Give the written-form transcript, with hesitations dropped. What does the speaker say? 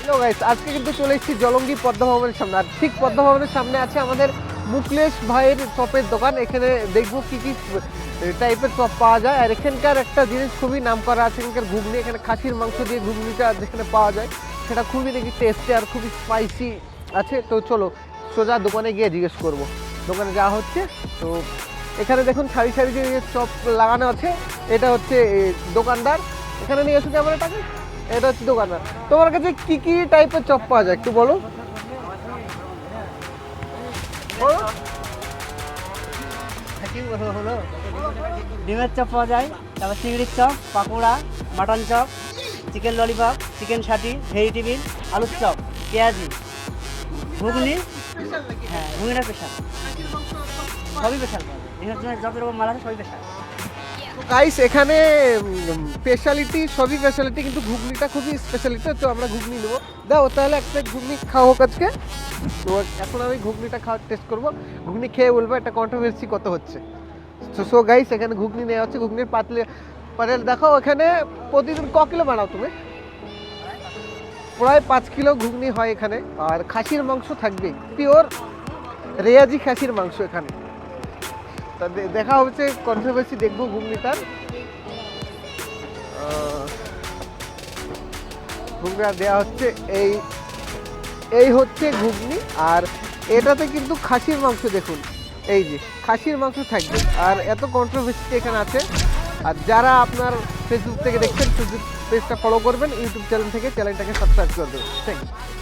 Hello guys, আজকে কিন্তু চলে এসেছি জলঙ্গি পদ্মা ভবনের সামনে। আর ঠিক পদ্মা ভবনের সামনে আছে আমাদের মুকলেশ ভাইয়ের চপের দোকান। এখানে দেখবো কি কি টাইপের চপ পাওয়া যায়। আর এখানকার একটা জিনিস খুবই নাম করা আছে, এখানকার ঘুগনি। এখানে খাসির মাংস দিয়ে ঘুগনিটা যেখানে পাওয়া যায় সেটা খুবই দেখি টেস্টি আর খুবই স্পাইসি আছে। তো চলো সোজা দোকানে গিয়ে জিজ্ঞেস করব দোকানে যা হচ্ছে। তো এখানে দেখুন সারি সারি যে চপ লাগানো আছে, এটা হচ্ছে দোকানদার। এখানে নিয়ে এসে ক্যামেরাটাকে, এটা হচ্ছে দোকানদার। তোমার কাছে কি কি টাইপের চপ পাওয়া যায় একটু বলো। বলো। হলো ডিমের চপ পাওয়া যায়, তারপর চিংড়ির chop, pakora, mutton chop, chicken lollipop, chicken ছাটি, ভেজিটেবিল, আলুর চপ, পেঁয়াজি, ঘুগনি। হ্যাঁ, ঘুগনিটা স্পেশাল, সবই স্পেশাল পাওয়া যায়। এখানে যত রকম মাল আছে সবই স্পেশাল। গাইস এখানে স্পেশালিটি, সবই স্পেশালিটি, কিন্তু ঘুগনিটা খুবই স্পেশালিটি। তো আমরা ঘুগনি নেবো। দাও তাহলে একটা ঘুগনি খাওয়া হোক আজকে। তো এখন আমি ঘুগনিটা খাওয়ার টেস্ট করবো, ঘুগনি খেয়ে বলবো একটা কন্ট্রোভার্সি কত হচ্ছে। সো গাইস এখানে ঘুগনি নেওয়া হচ্ছে। ঘুগনির পাতলে পারেল দেখো। এখানে প্রতিদিন ক কিলো বানাও তুমি? প্রায় 5 কিলো ঘুগনি হয় এখানে। আর খাসির মাংস থাকবে, পিওর রেয়াজি খাসির মাংস এখানে। তা দেখা হচ্ছে কন্ট্রোভার্সি দেখবো ঘুগনিটার। ঘুগনি দেওয়া হচ্ছে এই এই হচ্ছে ঘুগনি। আর এটাতে কিন্তু খাসির মাংস, দেখুন এই যে খাসির মাংস থাকবে। আর এত কন্ট্রোভার্সি এখানে আছে। আর যারা আপনার ফেসবুক থেকে দেখছেন, ফেসবুক পেজটা ফলো করবেন, ইউটিউব চ্যানেল থেকে চ্যানেলটাকে সাবস্ক্রাইব করে দেবেন। Thank you.